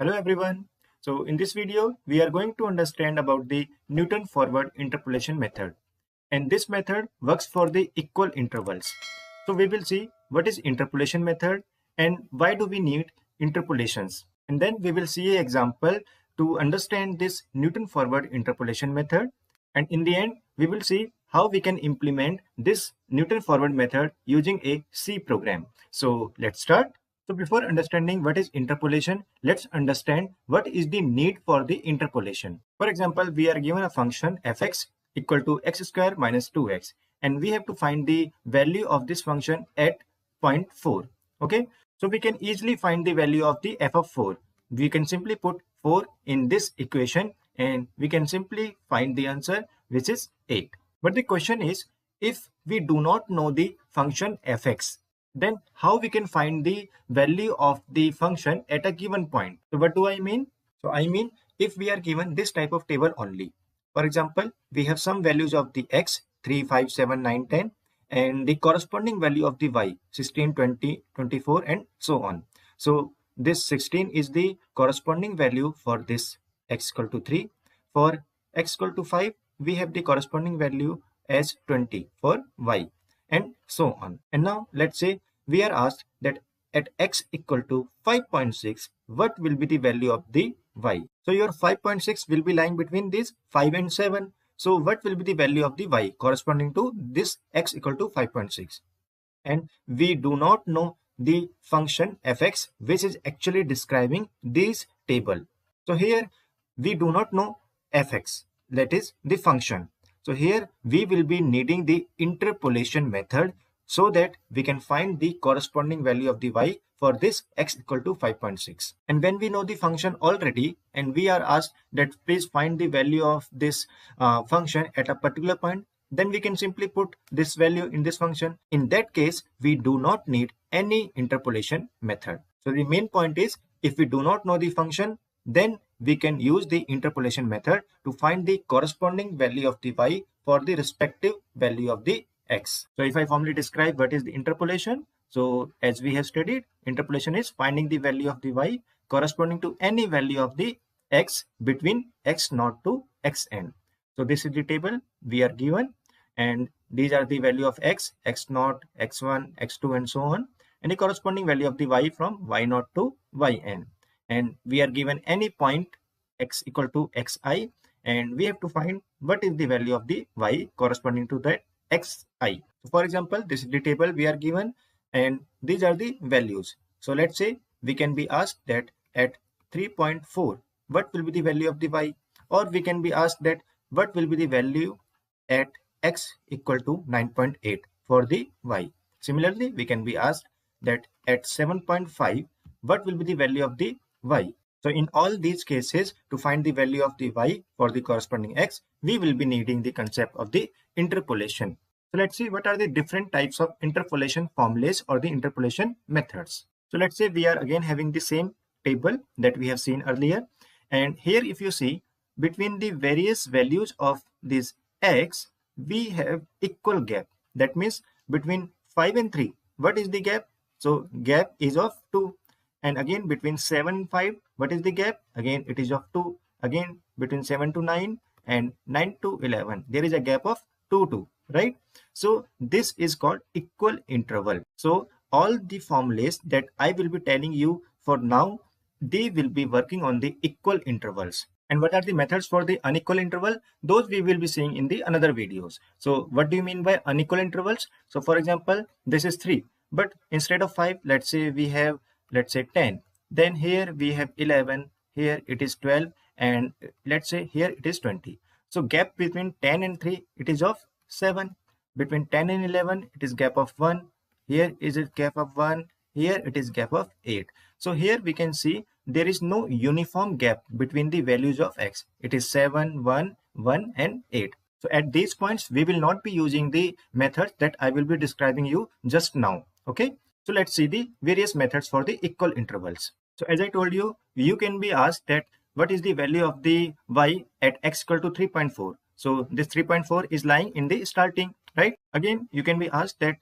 Hello everyone. So in this video, we are going to understand about the Newton forward interpolation method. And this method works for the equal intervals. So we will see what is interpolation method and why do we need interpolations. And then we will see an example to understand this Newton forward interpolation method. And in the end, we will see how we can implement this Newton forward method using a C program. So let's start. So before understanding what is interpolation, let's understand what is the need for the interpolation. For example, we are given a function fx equal to x square minus 2x, and we have to find the value of this function at point 4. Okay, so we can easily find the value of the f of 4. We can simply put 4 in this equation and we can simply find the answer, which is 8. But the question is, if we do not know the function fx, then how we can find the value of the function at a given point? So what do I mean? So I mean, if we are given this type of table only, for example, we have some values of the x 3, 5, 7, 9, 10, and the corresponding value of the y 16, 20, 24, and so on. So this 16 is the corresponding value for this x equal to 3. For x equal to 5, we have the corresponding value as 20 for y, and so on. And now let's say we are asked that at x equal to 5.6, what will be the value of the y? So your 5.6 will be lying between these 5 and 7. So what will be the value of the y corresponding to this x equal to 5.6? And we do not know the function fx, which is actually describing this table. So here we do not know fx, that is the function. So here we will be needing the interpolation method so that we can find the corresponding value of the y for this x equal to 5.6. And when we know the function already and we are asked that please find the value of this function at a particular point, then we can simply put this value in this function. In that case, we do not need any interpolation method. So the main point is, if we do not know the function, then we can use the interpolation method to find the corresponding value of the y for the respective value of the x. So if I formally describe what is the interpolation, so as we have studied, interpolation is finding the value of the y corresponding to any value of the x between x0 to xn. So this is the table we are given, and these are the value of x, x0, x1, x2, and so on, and the corresponding value of the y from y0 to yn. And we are given any point x equal to xi, and we have to find what is the value of the y corresponding to that xi. So for example, this is the table we are given and these are the values. So let's say we can be asked that at 3.4, what will be the value of the y? Or we can be asked that what will be the value at x equal to 9.8 for the y. Similarly, we can be asked that at 7.5, what will be the value of the y? So in all these cases, to find the value of the y for the corresponding x, we will be needing the concept of the interpolation. So let's see what are the different types of interpolation formulas or the interpolation methods. So let's say we are again having the same table that we have seen earlier. And here if you see, between the various values of this x, we have equal gap. That means between 5 and 3, what is the gap? So gap is of 2. And again between 7 and 5, what is the gap? Again it is of 2. Again between 7 to 9 and 9 to 11, there is a gap of 2, right? So this is called equal interval. So all the formulas that I will be telling you for now, they will be working on the equal intervals. And what are the methods for the unequal interval? Those we will be seeing in the another videos. So what do you mean by unequal intervals? So for example, this is 3, but instead of 5, let's say we have, let's say 10. Then here we have 11, here it is 12, and let's say here it is 20. So gap between 10 and 3, it is of 7. Between 10 and 11, it is gap of 1. Here is a gap of 1. Here it is gap of 8. So here we can see there is no uniform gap between the values of x. It is 7, 1, 1, and 8. So at these points, we will not be using the methods that I will be describing you just now. Okay. So let's see the various methods for the equal intervals. So as I told you, you can be asked that what is the value of the y at x equal to 3.4. So this 3.4 is lying in the starting, right? Again, you can be asked that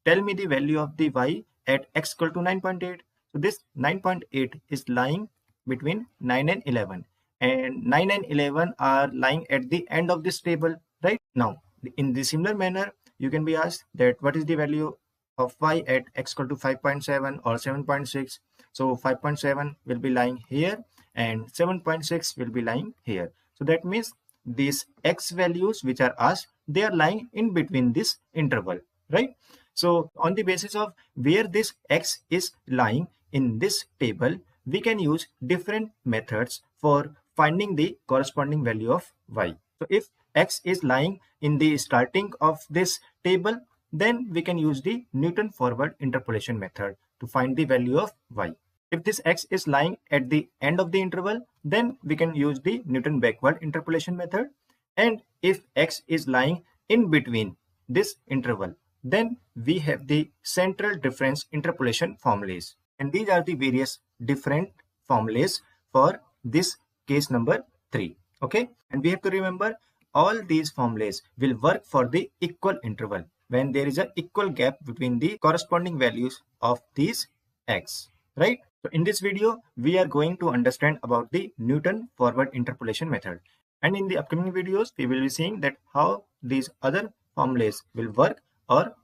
tell me the value of the y at x equal to 9.8. So this 9.8 is lying between 9 and 11, and 9 and 11 are lying at the end of this table, right? Now, in the similar manner, you can be asked that what is the value of y at x equal to 5.7 or 7.6. So 5.7 will be lying here and 7.6 will be lying here. So that means these x values which are asked, they are lying in between this interval, right? So on the basis of where this x is lying in this table, we can use different methods for finding the corresponding value of y. So if x is lying in the starting of this table, then we can use the Newton forward interpolation method to find the value of y. If this x is lying at the end of the interval, then we can use the Newton backward interpolation method. And if x is lying in between this interval, then we have the central difference interpolation formulas. And these are the various different formulas for this case number 3. Okay, and we have to remember all these formulas will work for the equal interval when there is an equal gap between the corresponding values of these x, right? So in this video, we are going to understand about the Newton forward interpolation method. And in the upcoming videos, we will be seeing that how these other formulas will work or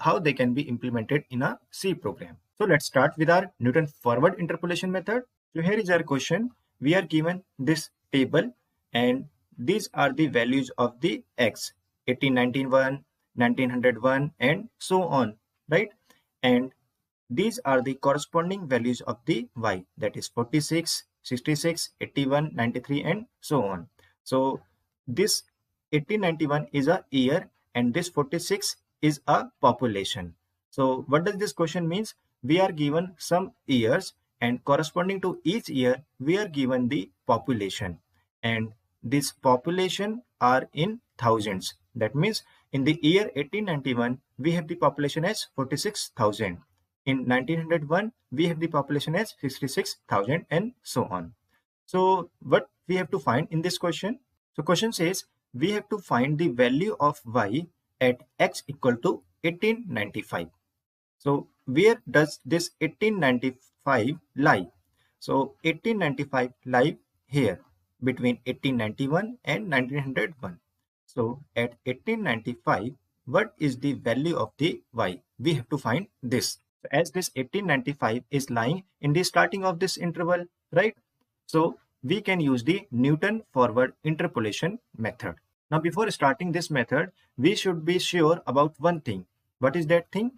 how they can be implemented in a C program. So let's start with our Newton forward interpolation method. So here is our question. We are given this table and these are the values of the x, 1891, 1901 and so on, right? And these are the corresponding values of the y, that is 46, 66, 81, 93 and so on. So this 1891 is a year and this 46 is a population. So what does this question means? We are given some years and corresponding to each year we are given the population, and this population are in thousands. That means in the year 1891 we have the population as 46,000. In 1901 we have the population as 66,000 and so on. So what we have to find in this question? So question says we have to find the value of y at x equal to 1895. So where does this 1895 lie? So 1895 lie here between 1891 and 1901. So at 1895, what is the value of the y? We have to find this. So as this 1895 is lying in the starting of this interval, right? So we can use the Newton forward interpolation method. Now before starting this method, we should be sure about one thing. What is that thing?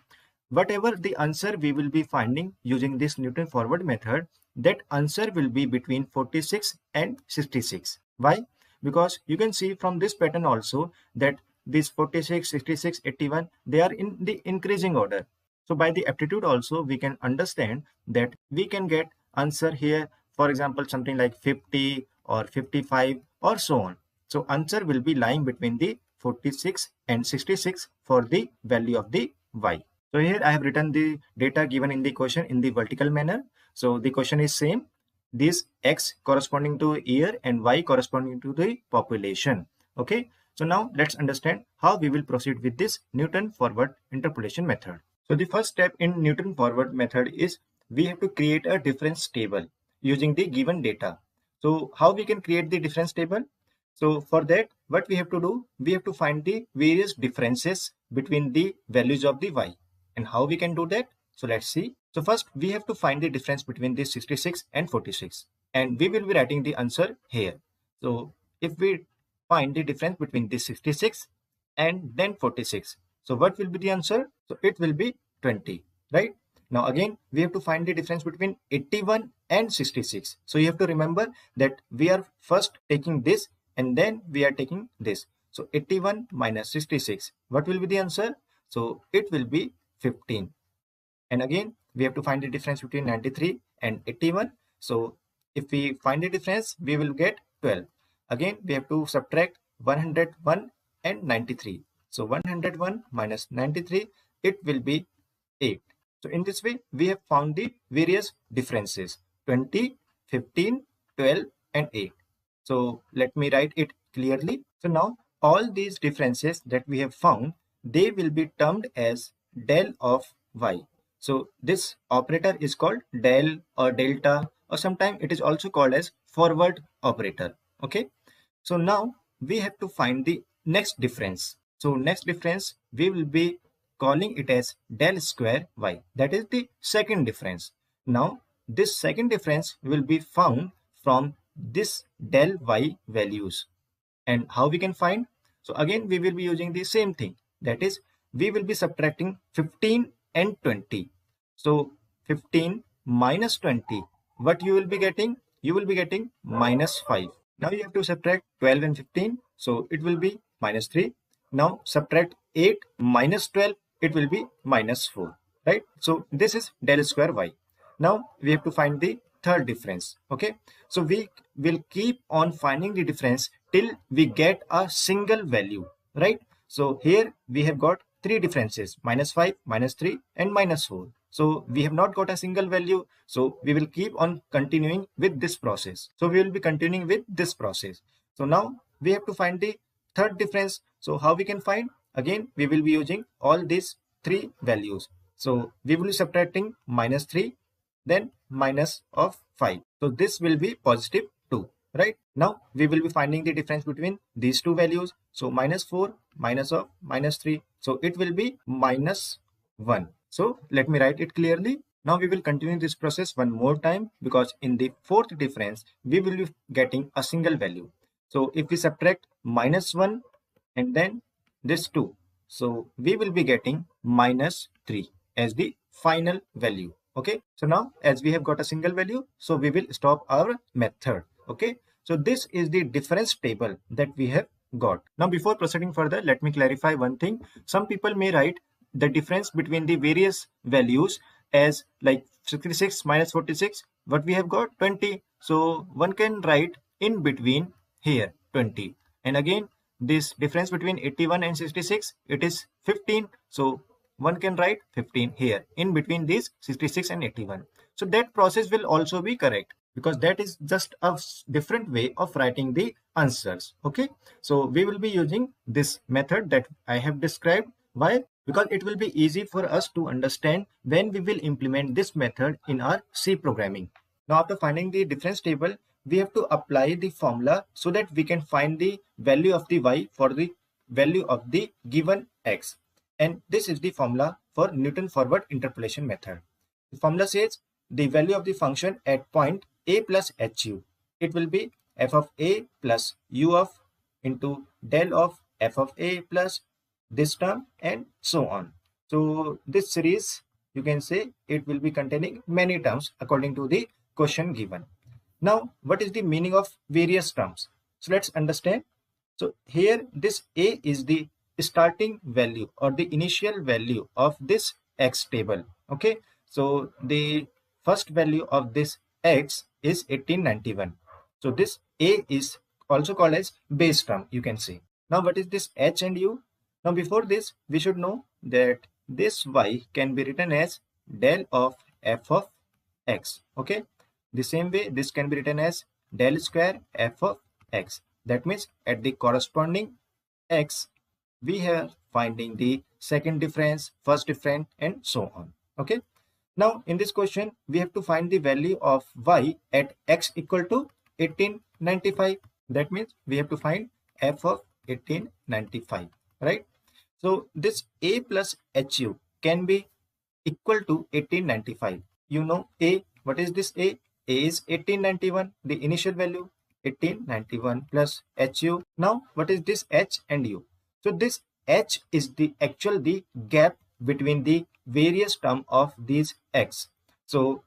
Whatever the answer we will be finding using this Newton forward method, that answer will be between 46 and 66. Why? Because you can see from this pattern also that these 46, 66, 81, they are in the increasing order. So by the aptitude also we can understand that we can get answer here, for example, something like 50 or 55 or so on. So answer will be lying between the 46 and 66 for the value of the y. So here I have written the data given in the question in the vertical manner. So the question is same. This x corresponding to year and y corresponding to the population. Okay. So now let's understand how we will proceed with this Newton forward interpolation method. So the first step in Newton forward method is we have to create a difference table using the given data. So how we can create the difference table? So for that, what we have to do, we have to find the various differences between the values of the y. And how we can do that? So let's see. So first we have to find the difference between the 66 and 46. And we will be writing the answer here. So if we find the difference between the 66 and then 46. So what will be the answer? So it will be 20, right? Now again, we have to find the difference between 81 and 66. So you have to remember that we are first taking this and then we are taking this. So 81 minus 66. What will be the answer? So it will be 15. And again, we have to find the difference between 93 and 81. So if we find the difference, we will get 12. Again, we have to subtract 101 and 93. So 101 minus 93, it will be 8. So in this way, we have found the various differences, 20, 15, 12 and 8. So let me write it clearly. So now all these differences that we have found, they will be termed as del of y. So this operator is called del or delta or sometimes it is also called as forward operator. Okay, so now we have to find the next difference. So next difference we will be calling it as del square y. That is the second difference. Now this second difference will be found from this del y values. And how we can find? So again we will be using the same thing. That is, we will be subtracting 15 and 20. So 15 minus 20, what you will be getting? You will be getting minus 5. Now you have to subtract 12 and 15. So it will be minus 3. Now subtract 8 minus 12. It will be minus 4. Right? So this is del square y. Now we have to find the third difference. Okay. So we will keep on finding the difference till we get a single value. Right? So here we have got three differences: minus 5, minus 3 and minus 4. So we have not got a single value. So we will keep on continuing with this process. So we will be continuing with this process. So now we have to find the third difference. So how we can find? Again, we will be using all these three values. So we will be subtracting minus 3, then minus of 5. So this will be positive 2. Right? Now we will be finding the difference between these two values. So minus 4 minus of minus 3. So it will be minus 1. So let me write it clearly. Now we will continue this process one more time, because in the fourth difference we will be getting a single value. So if we subtract minus 1 and then this 2, so we will be getting minus 3 as the final value. Okay, so now as we have got a single value, so we will stop our method. Okay, so this is the difference table that we have got. Now before proceeding further, let me clarify one thing. Some people may write the difference between the various values as like 66 minus 46. What we have got? 20. So one can write in between here 20. And again, this difference between 81 and 66, it is 15. So one can write 15 here in between these 66 and 81. So that process will also be correct, because that is just a different way of writing the answers. Okay, so we will be using this method that I have described. Why? Because it will be easy for us to understand when we will implement this method in our C programming. Now after finding the difference table, we have to apply the formula so that we can find the value of the y for the value of the given x. And this is the formula for Newton forward interpolation method. The formula says the value of the function at point a plus hu. It will be f of a plus u of into del of f of a plus this term and so on. So this series, you can say, it will be containing many terms according to the question given. Now what is the meaning of various terms? So let's understand. So here this a is the starting value or the initial value of this x table. Okay, so the first value of this x is 1891. So this a is also called as base term, you can say. Now what is this h and u? Now before this we should know that this y can be written as del of f of x. Okay, the same way this can be written as del square f of x. That means at the corresponding x we are finding the second difference, first difference and so on. Okay, now in this question we have to find the value of y at x equal to 1895. That means we have to find f of 1895, right? So this a plus hu can be equal to 1895. You know a, what is this a? A is 1891, the initial value 1891 plus hu. Now what is this h and u? So this h is the actual the gap between the various term of these x. So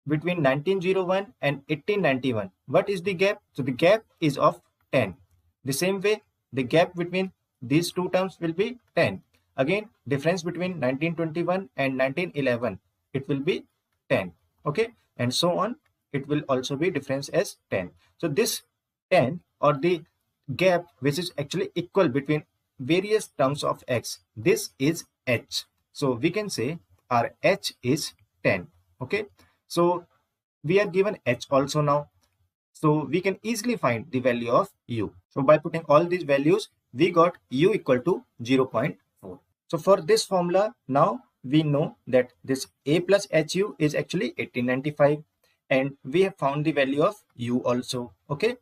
between 1901 and 1891, what is the gap? So the gap is of 10. The same way the gap between these two terms will be 10. Again, difference between 1921 and 1911, it will be 10. Okay, and so on. It will also be difference as 10. So this 10 or the gap which is actually equal between various terms of x, this is h. So we can say our h is 10. Okay, so we are given h also now. So we can easily find the value of u. So by putting all these values, we got u equal to 0.4. So for this formula, now we know that this a plus hu is actually 1895 and we have found the value of u also. Okay,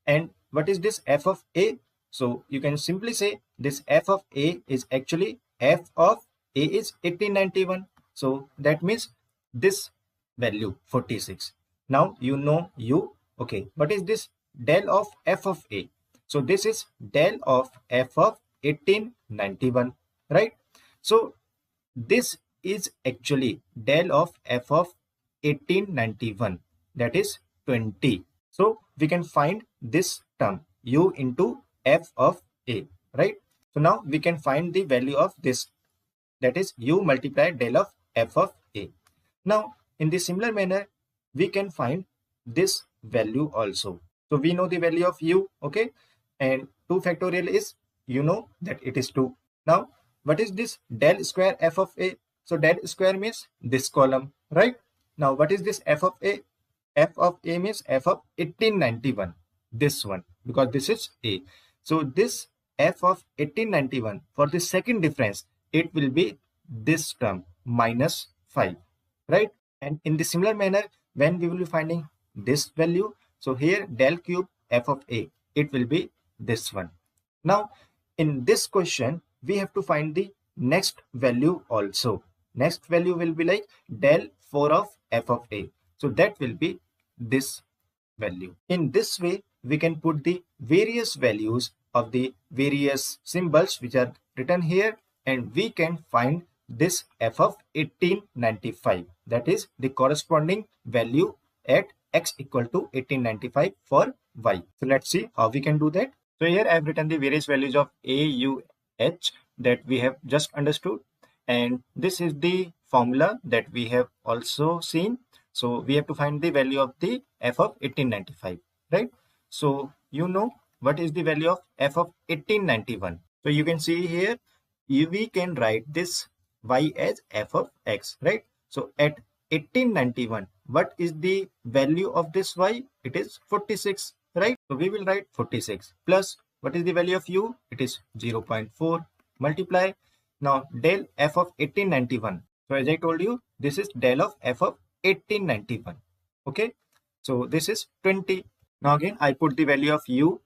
and what is this f of a? So you can simply say this f of a is actually f of a is 1891. So that means this value 46. Now you know u. Okay, what is this del of f of a? So this is del of f of 1891, right? So this is actually del of f of 1891, that is 20. So we can find this term u into f of a, right? So now we can find the value of this, that is u multiplied del of f of a. Now in the similar manner we can find this value also. So we know the value of u, okay, and 2 factorial is, you know that it is 2. Now what is this del square f of a? So del square means this column, right? Now what is this f of a? F of a means f of 1891, this one, because this is a. So this f of 1891, for the second difference it will be this term minus 5, right? And in the similar manner, when we will be finding this value, so here del cube f of a, it will be this one. Now in this question we have to find the next value also. Next value will be like del 4 of f of a, so that will be this value. In this way we can put the various values of the various symbols which are written here, and we can find this f of 1895, that is the corresponding value at x equal to 1895 for y. So let's see how we can do that. So here I have written the various values of a, u, h that we have just understood, and this is the formula that we have also seen. So we have to find the value of the f of 1895, right? So you know what is the value of f of 1891. So you can see here we can write this y as f of x, right? So at 1891, what is the value of this y? It is 46, right? So we will write 46 plus what is the value of u? It is 0.4 multiply. Now del f of 1891. So as I told you, this is del of f of 1891. Okay, so this is 20. Now again I put the value of u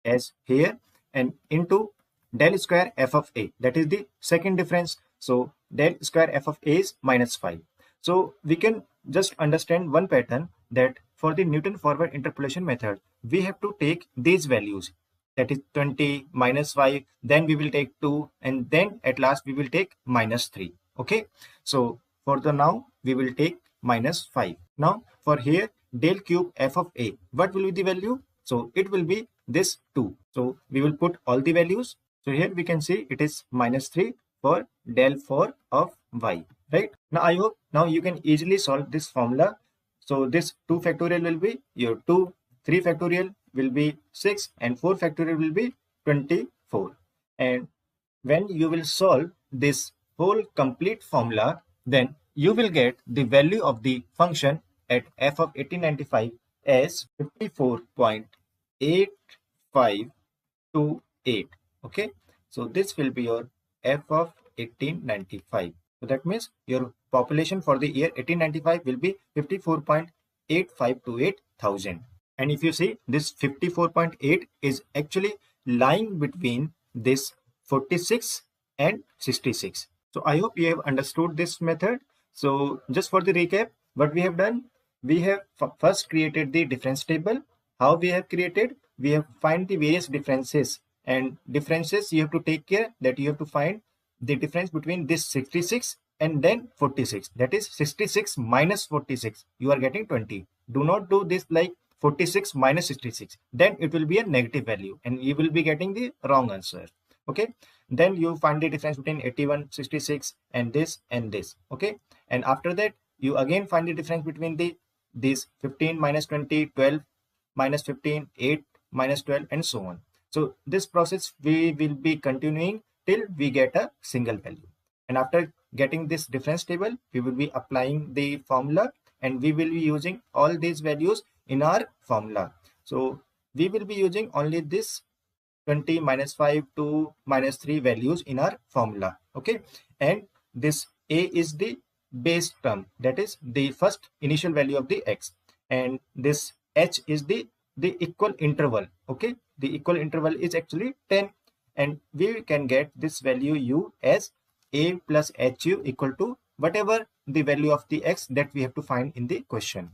as here and into del square f of a, that is the second difference. So del square f of a is minus 5. So we can just understand one pattern, that for the Newton forward interpolation method we have to take these values, that is 20 minus 5, then we will take 2, and then at last we will take minus 3. Okay, so for the now we will take minus 5. Now for here del cube f of a, what will be the value? So it will be this 2. So we will put all the values. So here we can see it is minus 3 for del 4 of y, right? Now I hope now you can easily solve this formula. So this 2 factorial will be your 2, 3 factorial will be 6, and 4 factorial will be 24. And when you will solve this whole complete formula, then you will get the value of the function at f of 1895 as 54.8528. Okay, so this will be your f of 1895. So that means your population for the year 1895 will be 54.8528 thousand. And if you see, this 54.8 is actually lying between this 46 and 66. So I hope you have understood this method. So just for the recap, what we have done, we have first created the difference table. How we have created? We have find the various differences, and differences you have to take care that you have to find the difference between this 66 and then 46. That is 66 minus 46. You are getting 20. Do not do this like 46 minus 66. Then it will be a negative value and you will be getting the wrong answer. Okay. Then you find the difference between 81, 66 and this and this. Okay. And after that, you again find the difference between these 15 minus 20, 12 minus 15, 8 minus 12 and so on. So this process we will be continuing till we get a single value. And after getting this difference table, we will be applying the formula and we will be using all these values in our formula. So we will be using only this 20 minus 5 to minus 3 values in our formula. Okay. And this a is the base term, that is the first initial value of the x. and this h is the equal interval. Okay, the equal interval is actually 10, and we can get this value u as a plus hu equal to whatever the value of the x that we have to find in the question.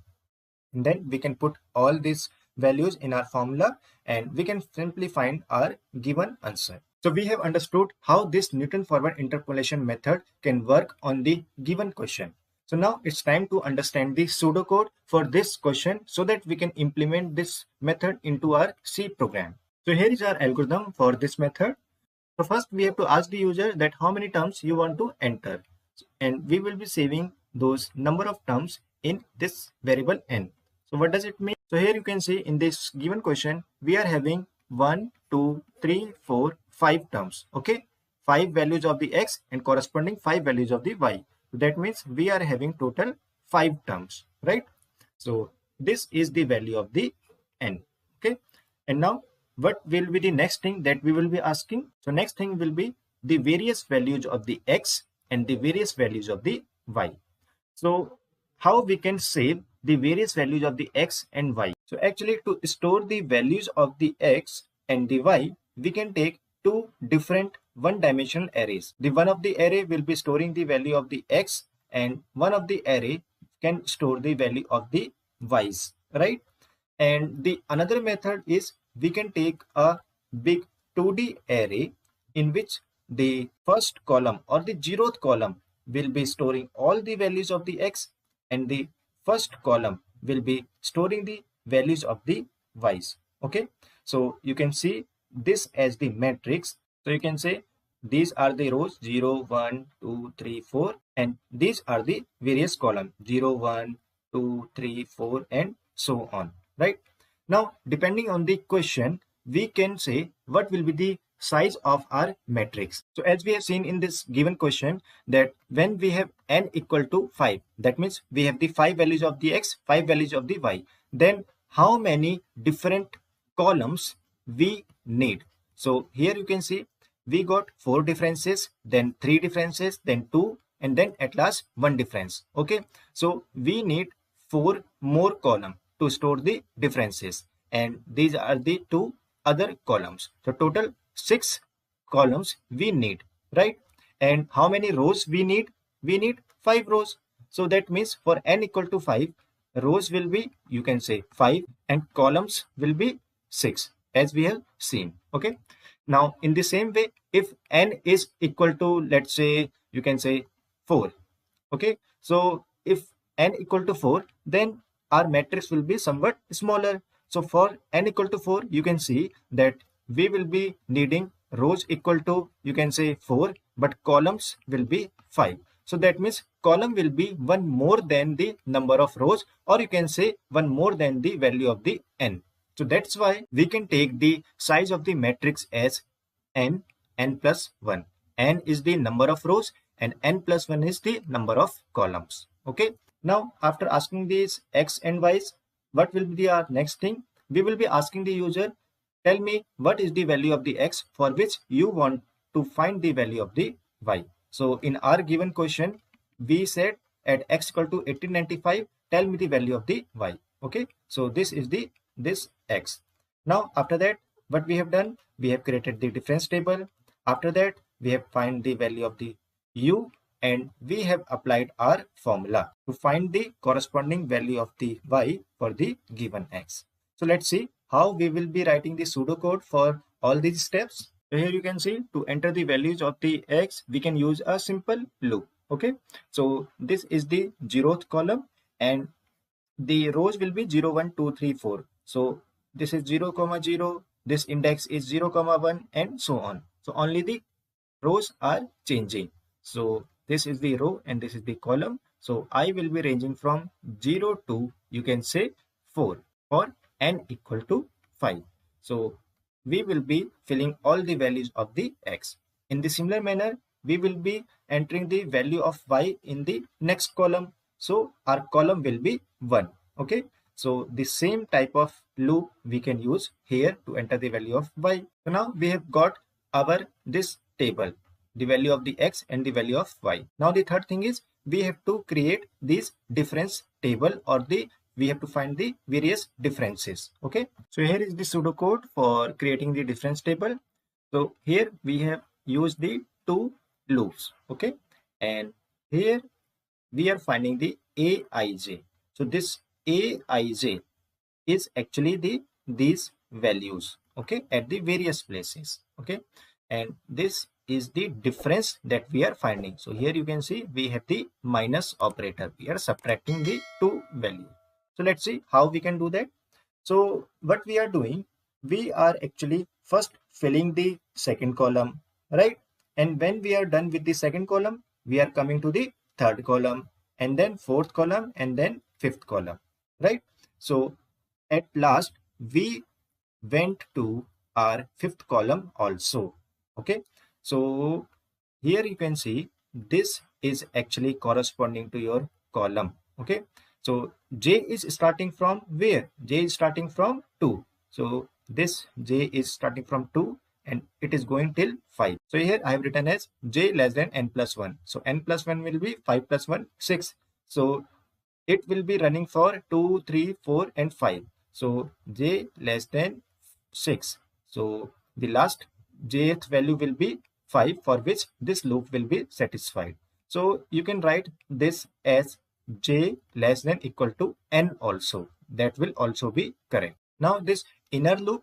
And then we can put all these values in our formula and we can simply find our given answer. So we have understood how this Newton forward interpolation method can work on the given question. So now it's time to understand the pseudocode for this question so that we can implement this method into our C program. So here is our algorithm for this method. So first we have to ask the user that how many terms you want to enter, and we will be saving those number of terms in this variable n. So what does it mean? So here you can see in this given question we are having 1, 2, 3, 4, 5 terms. Okay, 5 values of the x and corresponding 5 values of the y. So that means we are having total 5 terms, right? So this is the value of the n. Okay, and now what will be the next thing that we will be asking? So next thing will be the various values of the x and the various values of the y. So how we can save the various values of the x and y? So actually to store the values of the x and the y, we can take two different one-dimensional arrays. The one of the array will be storing the value of the x and one of the array can store the value of the y's, right? And the another method is we can take a big 2D array in which the first column or the zeroth column will be storing all the values of the x and the first column will be storing the values of the y's. Okay, so you can see this as the matrix. So you can say these are the rows 0, 1, 2, 3, 4, and these are the various columns 0, 1, 2, 3, 4, and so on, right? Now depending on the question we can say what will be the size of our matrix. So as we have seen in this given question that when we have n equal to 5, that means we have the 5 values of the x, 5 values of the y, then how many different columns we need? So here you can see we got 4 differences, then 3 differences, then 2, and then at last 1 difference. Okay, so we need 4 more columns to store the differences, and these are the 2 other columns. So total 6 columns we need, right? And how many rows we need? We need 5 rows. So that means for n equal to 5, rows will be, you can say 5, and columns will be 6 as we have seen. Okay, now in the same way, if n is equal to, let's say, you can say 4. Okay, so if n equal to 4, then our matrix will be somewhat smaller. So for n equal to 4, you can see that we will be needing rows equal to, you can say 4, but columns will be 5. So that means column will be one more than the number of rows, or you can say one more than the value of the n. So that's why we can take the size of the matrix as n plus 1. N is the number of rows and n plus 1 is the number of columns. Okay. Now after asking these x and y's, what will be our next thing? We will be asking the user, tell me what is the value of the x for which you want to find the value of the y. So in our given question, we said at x equal to 1895, tell me the value of the y. Okay, so this is this x. Now after that, what we have done, we have created the difference table. After that, we have find the value of the u, and we have applied our formula to find the corresponding value of the y for the given x. So let's see how we will be writing the pseudocode for all these steps. So here you can see to enter the values of the x, we can use a simple loop. Okay, so this is the 0th column and the rows will be 0, 1, 2, 3, 4. So this is 0, 0, this index is 0, 1, and so on. So only the rows are changing. So this is the row and this is the column. So I will be ranging from 0 to, you can say, 4 for n equal to 5. So we will be filling all the values of the x. In the similar manner, we will be entering the value of y in the next column. So our column will be 1. Okay, so the same type of loop we can use here to enter the value of y. So now we have got our this table, the value of the x and the value of y. Now the third thing is we have to create this difference table or the we have to find the various differences. Okay, so here is the pseudocode for creating the difference table. So here we have used the two loops. Okay, and here we are finding the aij. So this aij is actually these values, okay, at the various places. Okay, and this is the difference that we are finding. So here you can see we have the minus operator. We are subtracting the two values. So let's see how we can do that. So what we are doing, we are actually first filling the second column, right? And when we are done with the second column, we are coming to the third column, and then fourth column, and then fifth column, right? So at last we went to our fifth column also. Okay, so here you can see this is actually corresponding to your column. Okay, so j is starting from where? J is starting from 2. So this j is starting from 2 and it is going till 5. So here I have written as j less than n plus 1. So n plus 1 will be 5 plus 1, 6. So it will be running for 2, 3, 4 and 5. So j less than 6. So the last jth value will be 5, for which this loop will be satisfied. So you can write this as j less than equal to n also. That will also be correct. Now this inner loop,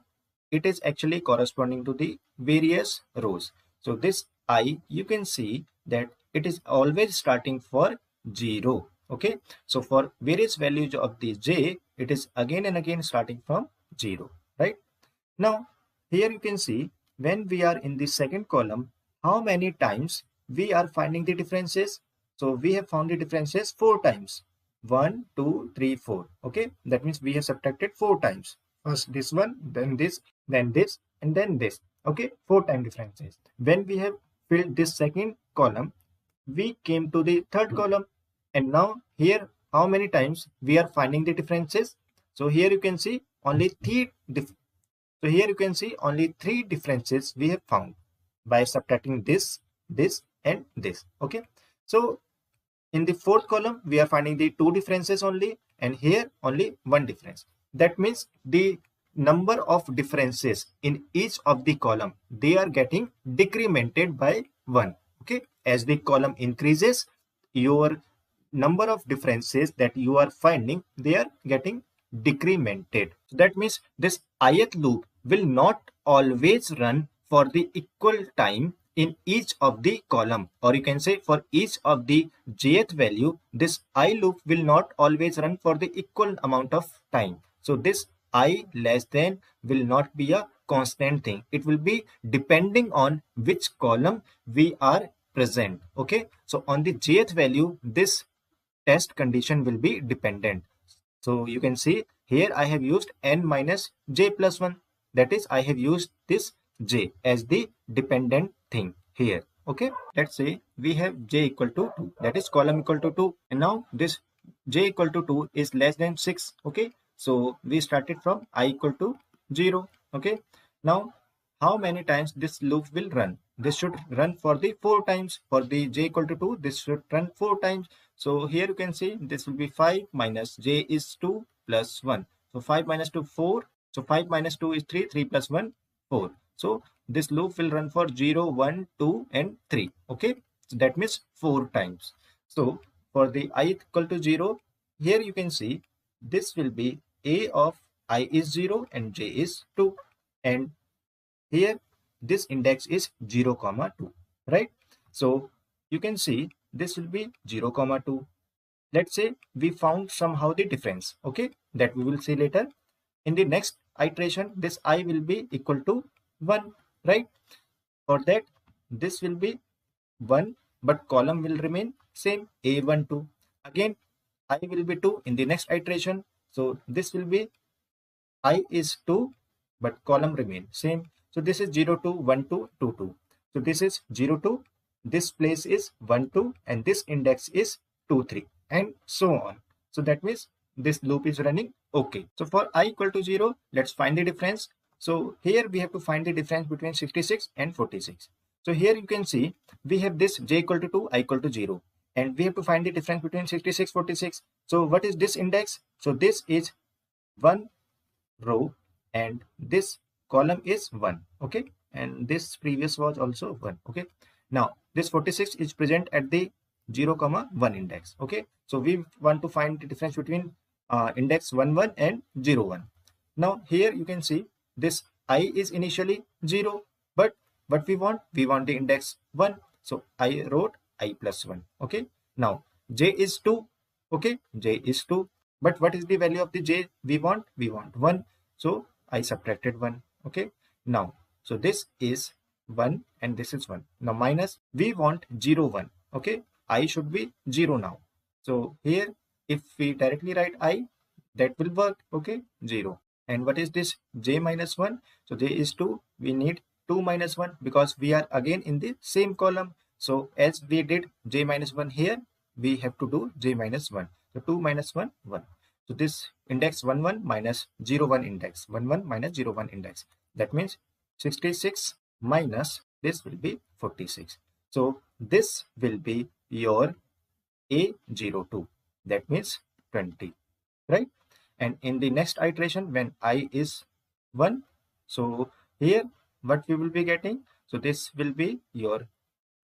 it is actually corresponding to the various rows. So this I, you can see that it is always starting for 0. Okay, so for various values of the j, it is again and again starting from 0, right? Now here you can see when we are in the second column, how many times we are finding the differences. So we have found the differences 4 times. 1, 2, 3, 4. Okay, that means we have subtracted 4 times. First this one, then this, and then this. Okay, 4 time differences. When we have filled this second column, we came to the third column, and now here how many times we are finding the differences. So here you can see only three differences we have found by subtracting this, this and this. Okay, so in the fourth column we are finding the 2 differences only, and here only 1 difference. That means the number of differences in each of the column, they are getting decremented by 1. Okay, as the column increases, your number of differences that you are finding, they are getting decremented. So that means this ith loop will not always run for the equal time in each of the column, or you can say for each of the jth value, this I loop will not always run for the equal amount of time. So this I less than will not be a constant thing. It will be depending on which column we are present. Okay, so on the jth value, this test condition will be dependent. So you can see here I have used n minus j plus 1. That is, I have used this j as the dependent thing here. Okay, let's say we have j equal to 2, that is column equal to 2, and now this j equal to 2 is less than 6. Okay, so we started from I equal to 0. Okay, now how many times this loop will run? This should run for the 4 times. For the j equal to 2, this should run 4 times. So here you can see this will be 5 minus j is 2 plus 1. So 5 minus 2, 4. So 5 minus 2 is 3, 3 plus 1, 4. So this loop will run for 0, 1, 2 and 3. Okay, so that means 4 times. So for the I equal to 0, here you can see this will be a of I is 0 and j is 2, and here this index is 0 comma 2, right? So you can see this will be 0 comma 2. Let's say we found somehow the difference, okay, that we will see later. In the next iteration, this I will be equal to 1, right? For that, this will be 1, but column will remain same, A1, 2. Again, I will be 2 in the next iteration. So this will be I is 2, but column remain same. So this is 0, 2, 1, 2, 2, 2. So this is 0, 2, this place is 1, 2, and this index is 2, 3, and so on. So that means this loop is running okay. So for I equal to 0, let's find the difference. So here we have to find the difference between 66 and 46. So here you can see we have this j equal to 2, I equal to 0. and we have to find the difference between 66, 46. So what is this index? So this is one row and this column is 1. Okay, and this previous was also 1. Okay, now this 46 is present at the 0 comma 1 index. Okay, so we want to find the difference between index 1 1 and 0 1. Now here you can see this I is initially 0, but what we want the index 1, so I wrote I plus 1. Okay, now j is 2. Okay, j is 2, but what is the value of the j we want 1, so I subtracted 1. Okay, now so this is 1 and this is 1. Now minus, we want 0 1. Okay, I should be 0 now, so here if we directly write I, that will work. Okay, 0. And what is this j minus 1? So j is 2, we need 2 minus 1 because we are again in the same column. So as we did j minus 1 here, we have to do j minus 1. So 2 minus 1, 1. So this index 1 1 minus 0 1 index, 1 1 minus 0 1 index. That means 66 minus this will be 46. So this will be your A02. That means 20, right? And in the next iteration, when I is 1, so here what we will be getting? So this will be your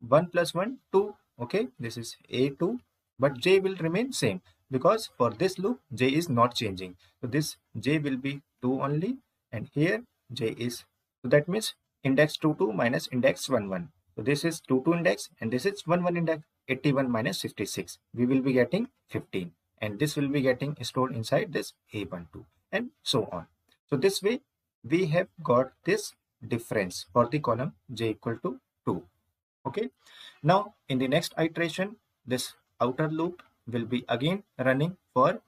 1 plus 1, 2. Okay, this is A2, but j will remain same because for this loop j is not changing. So this j will be 2 only, and here j is, so that means index 2 2 minus index 1 1. So this is 2 2 index and this is 1 1 index. 81 minus 66, we will be getting 15, and this will be getting stored inside this A12 and so on. So this way we have got this difference for the column j equal to 2. Okay, now in the next iteration, this outer loop will be again running for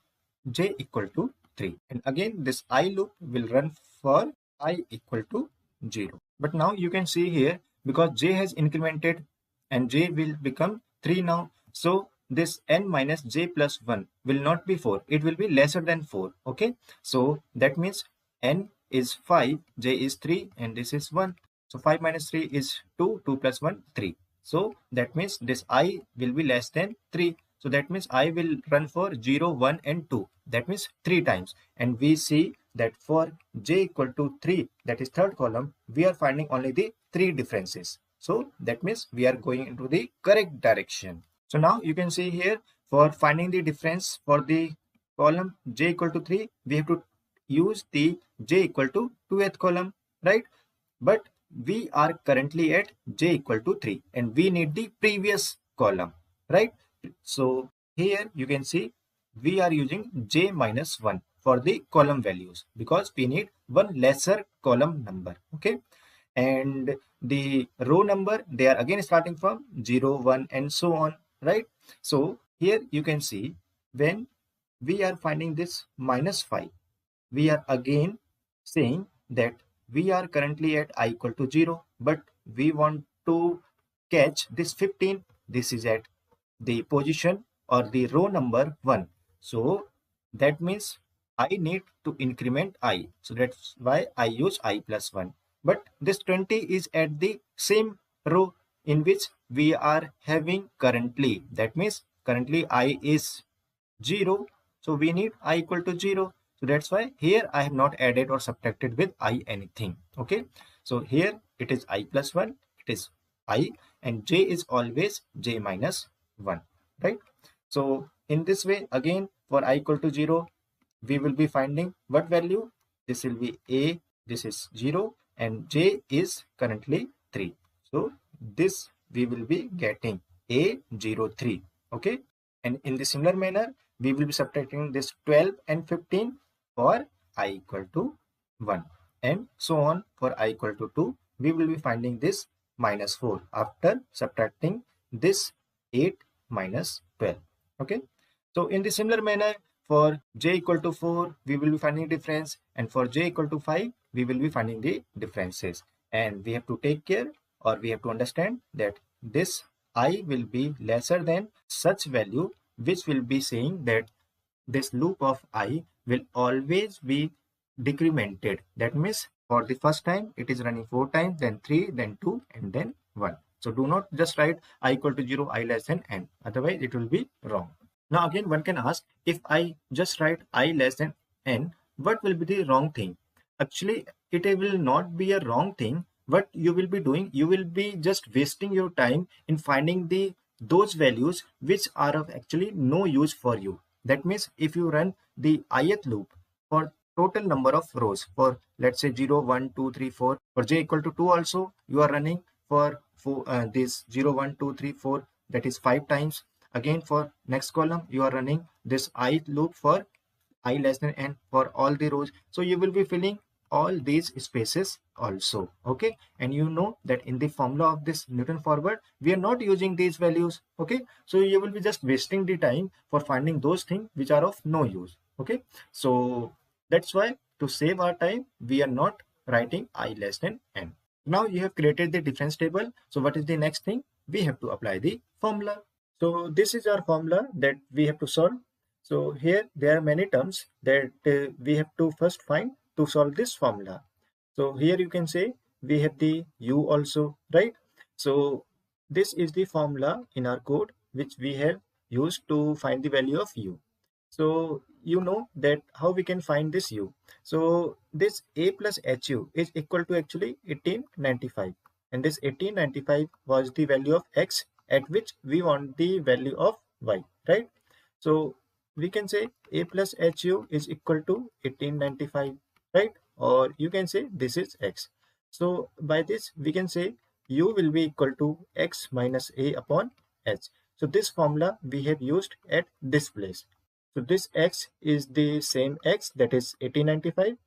j equal to 3, and again this I loop will run for I equal to 0. But now you can see here, because j has incremented and j will become 3 now, so this n minus j plus 1 will not be 4, it will be lesser than 4. Okay, so that means n is 5, j is 3, and this is 1. So 5 minus 3 is 2, 2 plus 1, 3. So that means this I will be less than 3. So that means I will run for 0, 1 and 2. That means 3 times. And we see that for j equal to 3, that is third column, we are finding only the 3 differences. So that means we are going into the correct direction. So now you can see here, for finding the difference for the column j equal to 3, we have to use the j equal to 2th column, right? But we are currently at j equal to 3 and we need the previous column, right? So here you can see we are using j minus 1 for the column values because we need one lesser column number. Okay, and the row number, they are again starting from 0 1 and so on, right? So here you can see when we are finding this minus 5, we are again saying that we are currently at I equal to 0, but we want to catch this 15. This is at the position or the row number 1. So that means I need to increment I. So that's why I use I plus 1. But this 20 is at the same row in which we are having currently. That means currently I is 0. So we need I equal to 0. So that's why here I have not added or subtracted with I anything. Okay, so here it is I plus 1, it is I, and j is always j minus 1, right? So in this way, again for I equal to 0, we will be finding what value? This will be a, this is 0, and j is currently 3. So this we will be getting A03. Okay, and in the similar manner, we will be subtracting this 12 and 15 for I equal to 1, and so on. For I equal to 2, we will be finding this minus 4 after subtracting this 8 minus 12. Okay, so in the similar manner, for j equal to 4, we will be finding difference, and for j equal to 5, we will be finding the differences. And we have to take care, or we have to understand that this I will be lesser than such value which will be saying that this loop of I will always be decremented. That means for the first time it is running 4 times, then 3, then 2, and then 1. So do not just write I equal to 0, I less than n, otherwise it will be wrong. Now again one can ask, if I just write I less than n, what will be the wrong thing? Actually it will not be a wrong thing. What you will be doing, you will be just wasting your time in finding those values which are of actually no use for you. That means if you run the ith loop for total number of rows, for let's say 0 1 2 3 4, for j equal to 2 also you are running for this 0 1 2 3 4, that is 5 times. Again for next column you are running this I loop for I less than n for all the rows. So you will be filling all these spaces also. Okay, and you know that in the formula of this Newton forward we are not using these values. Okay, so you will be just wasting the time for finding those things which are of no use. Okay, so that's why to save our time we are not writing I less than n. Now you have created the difference table. So what is the next thing? We have to apply the formula. So this is our formula that we have to solve. So here there are many terms that we have to first find to solve this formula. So here you can say we have the u also, right? So this is the formula in our code which we have used to find the value of u. So you know that how we can find this u. So this a plus hu is equal to actually 1895, and this 1895 was the value of x at which we want the value of y, right? So we can say a plus hu is equal to 1895, right? Or you can say this is x. So by this we can say u will be equal to x minus a upon h. So this formula we have used at this place. So this x is the same x, that is 1895,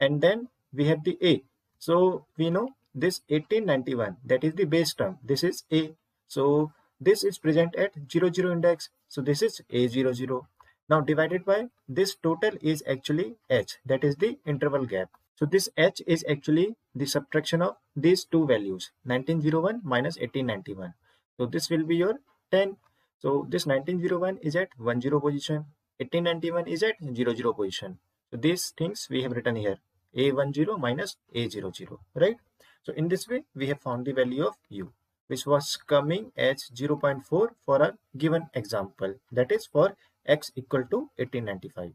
and then we have the a. So we know this 1891, that is the base term. This is a. So this is present at 00 index. So this is a00. Now divided by this total is actually h, that is the interval gap. So this h is actually the subtraction of these two values, 1901 minus 1891. So this will be your 10. So this 1901 is at 10 position. 1891 is at 00 position. So these things we have written here, a10 minus a00, right? So in this way we have found the value of u, which was coming as 0.4 for a given example, that is for x equal to 1895.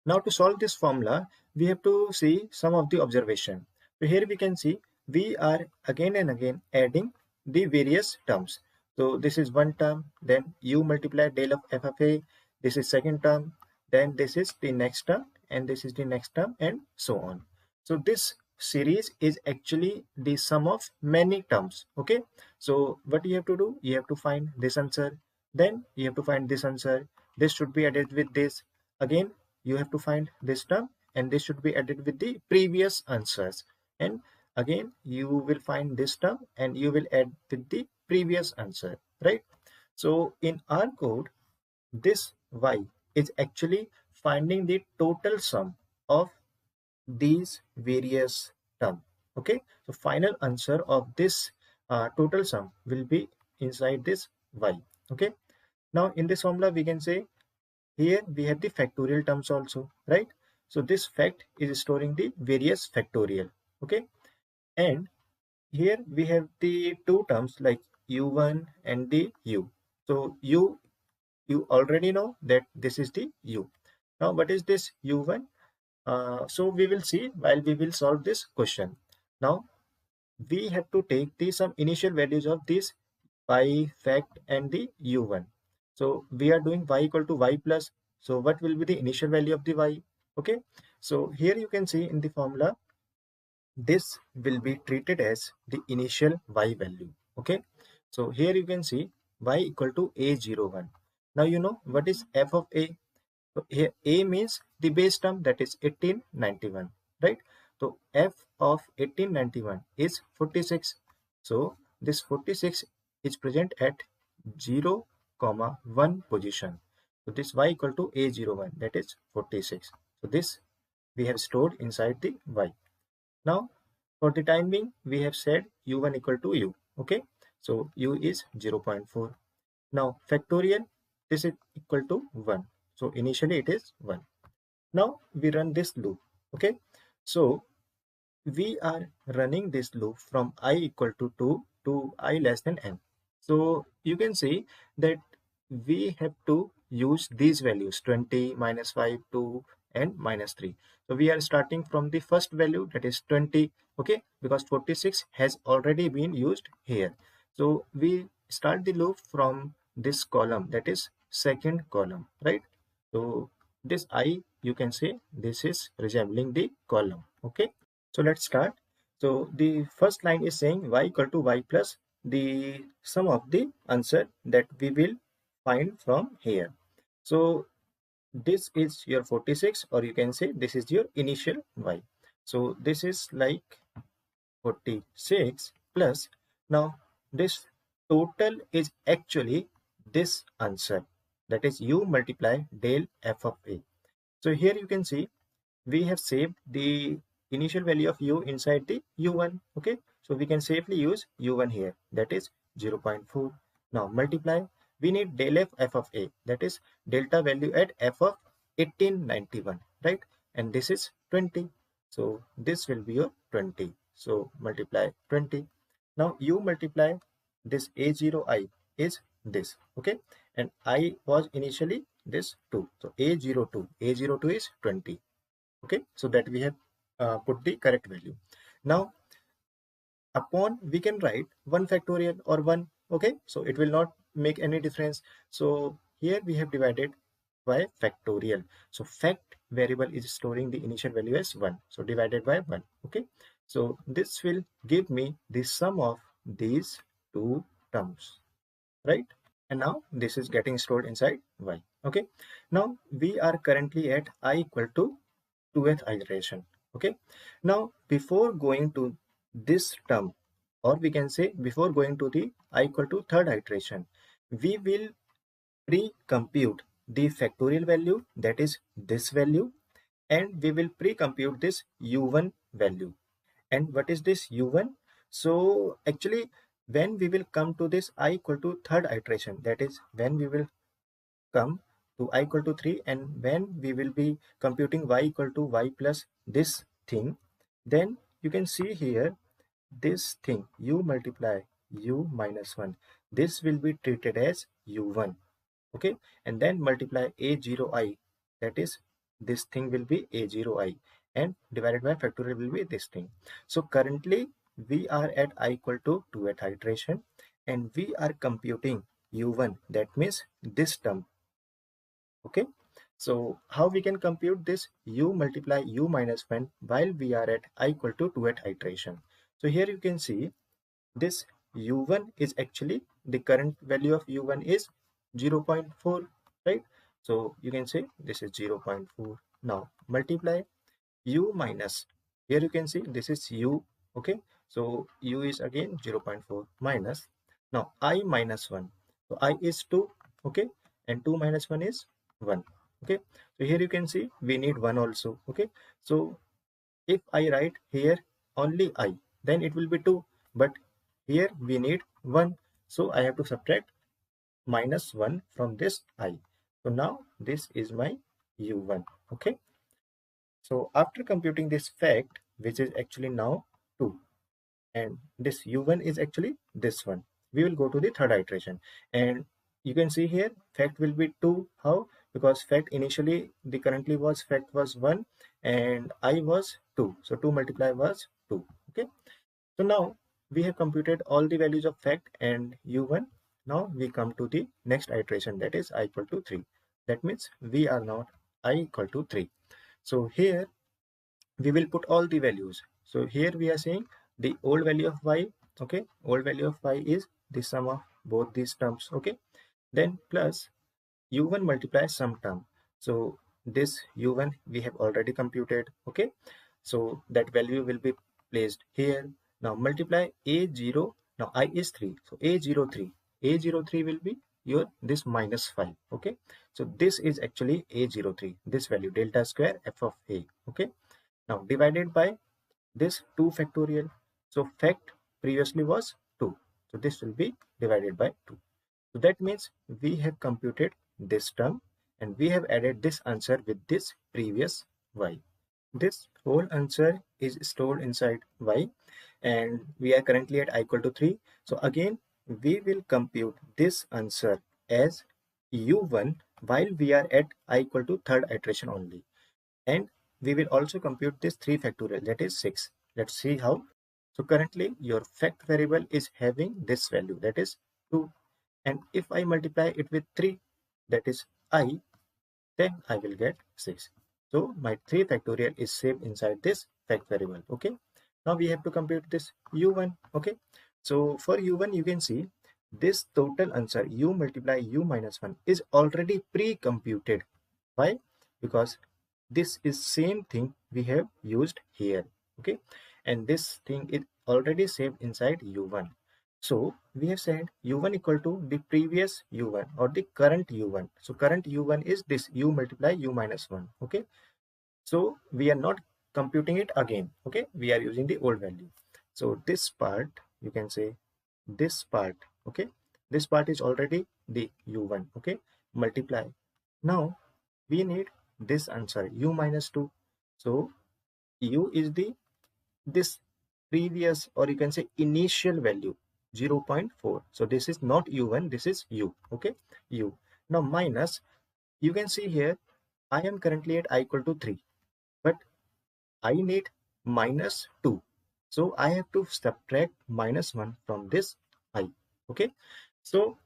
Now to solve this formula we have to see some of the observation. So here we can see we are again and again adding the various terms. So this is one term, then u multiply del of f of a, this is second term, then this is the next term, and this is the next term, and so on. So this series is actually the sum of many terms. Okay, so what you have to do, you have to find this answer, then you have to find this answer, this should be added with this, again you have to find this term, and this should be added with the previous answers, and again you will find this term and you will add with the previous answer, right? So in our code this y is actually finding the total sum of these various terms. Okay, so final answer of this total sum will be inside this y. Okay, now in this formula we can say here we have the factorial terms also, right? So this fact is storing the various factorial. Okay, and here we have the two terms like u1 and the u. So you already know that this is the u. Now what is this u1? So we will see while we will solve this question. Now we have to take the some initial values of this y fact and the u1. So we are doing y equal to y plus. So what will be the initial value of the y? Okay, so here you can see in the formula this will be treated as the initial y value. Okay, so here you can see y equal to a01. Now you know what is f of a. So here a means the base term, that is 1891, right? So f of 1891 is 46. So this 46 is present at 0, 1 position. So this y equal to a01, that is 46. So this we have stored inside the y. Now for the time being we have said u1 equal to u. Okay, so u is 0.4. Now factorial, this is equal to 1. So initially it is 1. Now we run this loop. Okay, so we are running this loop from I equal to 2 to I less than n. So you can see that we have to use these values 20, -5, 2 and -3. So we are starting from the first value, that is 20, okay, because 46 has already been used here. So we start the loop from this column, that is second column, right? So this I, you can say this is resembling the column, okay? So let's start. So the first line is saying y equal to y plus the sum of the answer that we will find from here. So this is your 46, or you can say this is your initial y. So this is like 46 plus, now this total is actually this answer, that is u multiply del f of a. So here you can see we have saved the initial value of u inside the u1, okay? So we can safely use u1 here, that is 0.4. Now multiply, we need del f of a, that is delta value at f of 1891, right? And this is 20, so this will be your 20. So multiply 20. Now you multiply this a0i is this, okay? And I was initially this 2, so a02 is 20, okay? So that we have put the correct value. Now upon we can write 1 factorial or 1, okay? So it will not make any difference. So here we have divided by factorial. So fact variable is storing the initial value as 1, so divided by 1, okay? So this will give me the sum of these two terms, right? And now this is getting stored inside y, okay? Now we are currently at I equal to 2th iteration, okay? Now before going to this term, or we can say before going to the I equal to 3rd iteration, we will pre-compute the factorial value, that is this value, and we will pre-compute this u1 value. And what is this u1? So actually when we will come to this I equal to 3rd iteration, that is when we will come to I equal to 3, and when we will be computing y equal to y plus this thing, then you can see here this thing u multiply u minus 1, this will be treated as u1, okay? And then multiply a0i, that is this thing will be a0i, and divided by factorial will be this thing. So currently we are at I equal to 2th iteration, and we are computing u1, that means this term, okay? So how we can compute this u multiply u minus 1 while we are at I equal to 2th iteration? So here you can see this u1 is actually the current value of u1 is 0.4, right? So you can say this is 0.4. Now multiply u minus, here you can see this is u, okay? So u is again 0.4 minus, now I minus 1, so I is 2, okay? And 2 minus 1 is 1, okay? So here you can see we need 1 also, okay? So if I write here only I, then it will be 2, but here we need 1, so I have to subtract minus 1 from this I. So now this is my u1, okay? So after computing this fact, which is actually now 2, and this u1 is actually this one, we will go to the 3rd iteration, and you can see here fact will be 2. How? Because fact initially the currently was fact was 1 and I was 2, so 2 multiply was 2, okay? So now we have computed all the values of fact and u1. Now we come to the next iteration, that is I equal to 3. That means we are now I equal to 3. So here we will put all the values. So here we are saying the old value of y, okay? Old value of y is the sum of both these terms, okay? Then plus u1 multiply some term. So this u1 we have already computed, okay? So that value will be placed here. Now multiply a0, now I is 3, so a03 will be your this minus 5, okay? So this is actually a03, this value delta square f of a, okay? Now divided by this 2 factorial, so fact previously was 2, so this will be divided by 2. So that means we have computed this term and we have added this answer with this previous y. This whole answer is stored inside y, and we are currently at I equal to 3. So again, we will compute this answer as u1 while we are at I equal to third iteration only. And we will also compute this 3 factorial, that is 6. Let's see how. So currently your fact variable is having this value, that is 2. And if I multiply it with 3, that is I, then I will get 6. So my 3 factorial is saved inside this fact variable. Okay. Now we have to compute this u1. Okay. So for u1, you can see this total answer u multiply u minus 1 is already pre-computed. Why? Because this is same thing we have used here. Okay. And this thing is already saved inside u1. So we have said u1 equal to the previous u1 or the current u1. So current u1 is this u multiply u minus 1. Okay. So we are not computing it again. Okay. We are using the old value. So this part, you can say this part. Okay. This part is already the u1. Okay. Multiply. Now we need this answer u minus 2. So u is the this previous, or you can say initial value 0.4. So this is not u1, this is u. Okay, u. Now minus, you can see here I am currently at I equal to 3, but I need minus 2. So I have to subtract minus 1 from this I. Okay, so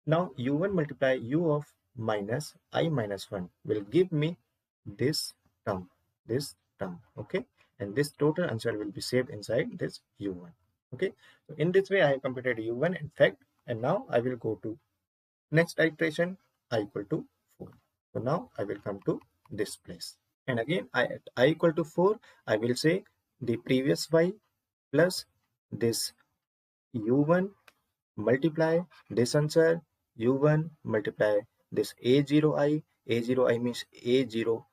now u1 multiply u of minus I minus 1 will give me this term, this term. Okay, and this total answer will be saved inside this u1. Okay, so in this way I have computed u1 in fact, and now I will go to next iteration I equal to 4. So now I will come to this place, and again at I equal to 4 I will say the previous y plus this u1 multiply this answer u1 multiply this a0i means a04,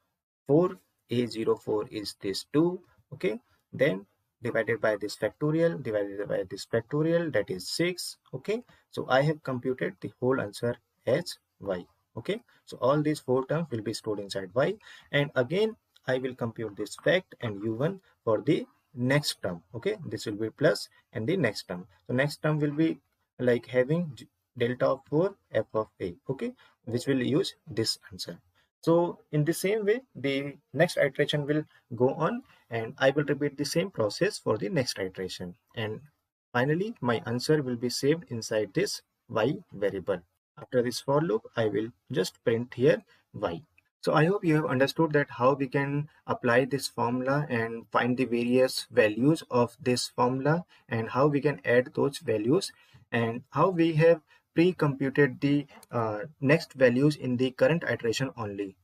a04 is this 2. Okay, then divided by this factorial, divided by this factorial, that is 6. Okay, so I have computed the whole answer as y. Okay, so all these 4 terms will be stored inside y, and again I will compute this fact and u1 for the next term. Okay, this will be plus, and the next term, so next term will be like having delta of 4 f of a. Okay, which will use this answer. So in the same way the next iteration will go on, and I will repeat the same process for the next iteration, and finally my answer will be saved inside this y variable. After this for loop I will just print here y. So I hope you have understood that how we can apply this formula and find the various values of this formula, and how we can add those values, and how we have pre-computed the next values in the current iteration only.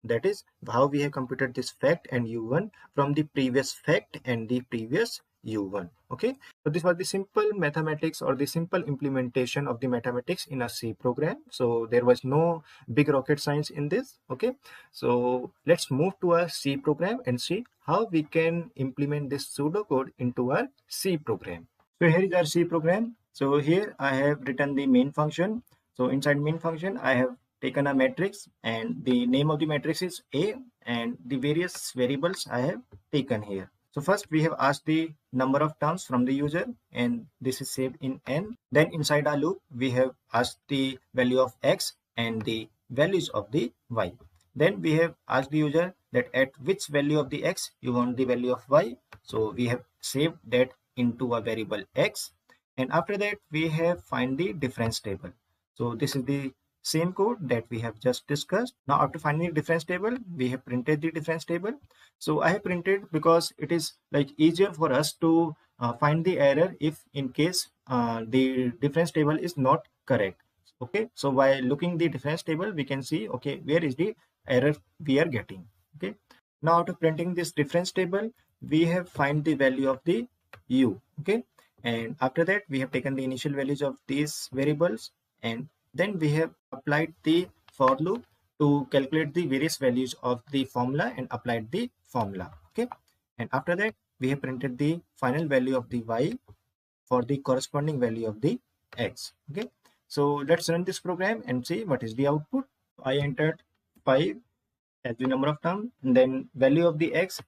That is how we have computed this fact and u1 from the previous fact and the previous u1. Okay, so this was the simple mathematics or the simple implementation of the mathematics in a C program. So there was no big rocket science in this. Okay, so let's move to a C program and see how we can implement this pseudocode into our C program. So here is our C program. So here I have written the main function. So inside main function I have taken a matrix, and the name of the matrix is A, and the various variables I have taken here. So first we have asked the number of terms from the user, and this is saved in n. Then inside our loop we have asked the value of x and the values of the y. Then we have asked the user that at which value of the x you want the value of y. So we have saved that into a variable x, and after that we have find the difference table. So this is the same code that we have just discussed. Now after finding the difference table, we have printed the difference table. So I have printed because it is like easier for us to find the error if in case the difference table is not correct. Okay, so by looking the difference table we can see, okay, where is the error we are getting. Okay, now after printing this difference table we have find the value of the u. Okay, and after that we have taken the initial values of these variables, and then we have applied the for loop to calculate the various values of the formula and applied the formula. Okay, and after that we have printed the final value of the y for the corresponding value of the x. Okay, so let's run this program and see what is the output. I entered 5 as the number of term, and then value of the x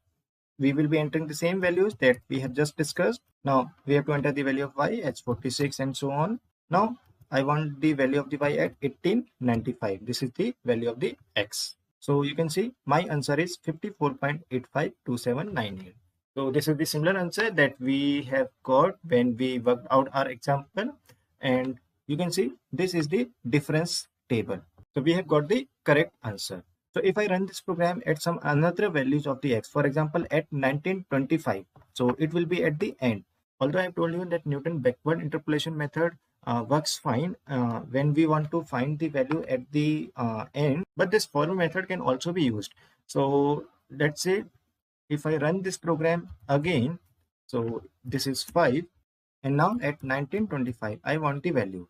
we will be entering the same values that we have just discussed. Now we have to enter the value of y as 46 and so on. Now I want the value of the y at 1895. This is the value of the x. So you can see my answer is 54.852798. So this is the similar answer that we have got when we worked out our example, and you can see this is the difference table. So we have got the correct answer. So if I run this program at some another values of the x, for example at 1925, so it will be at the end. Although I have told you that Newton backward interpolation method works fine when we want to find the value at the end, but this forward method can also be used. So let's say if I run this program again, so this is 5, and now at 1925 I want the value.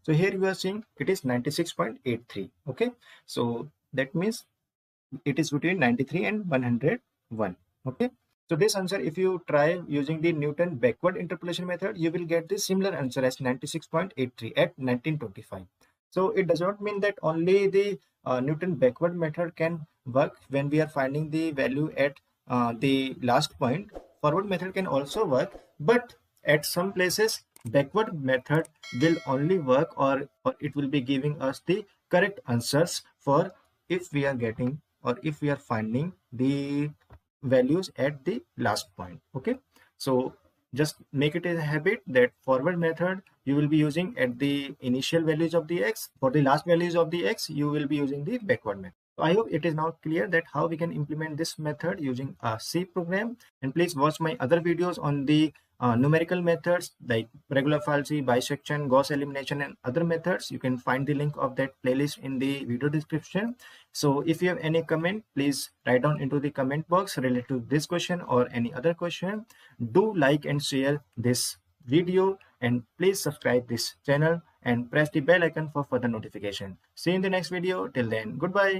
So here you are seeing it is 96.83. Okay, so that means it is between 93 and 101. Okay, so this answer, if you try using the Newton backward interpolation method, you will get the similar answer as 96.83 at 1925. So it does not mean that only the Newton backward method can work when we are finding the value at the last point. Forward method can also work, but at some places backward method will only work, or it will be giving us the correct answers for if we are getting or if we are finding the values at the last point. Okay, so just make it a habit that forward method you will be using at the initial values of the x. For the last values of the x, you will be using the backward method. So I hope it is now clear that how we can implement this method using a C program. And please watch my other videos on the numerical methods like regular fallacy, bisection, Gauss elimination, and other methods. You can find the link of that playlist in the video description. So if you have any comment, please write down into the comment box related to this question or any other question. Do like and share this video, and please subscribe this channel and press the bell icon for further notification. See you in the next video. Till then, goodbye.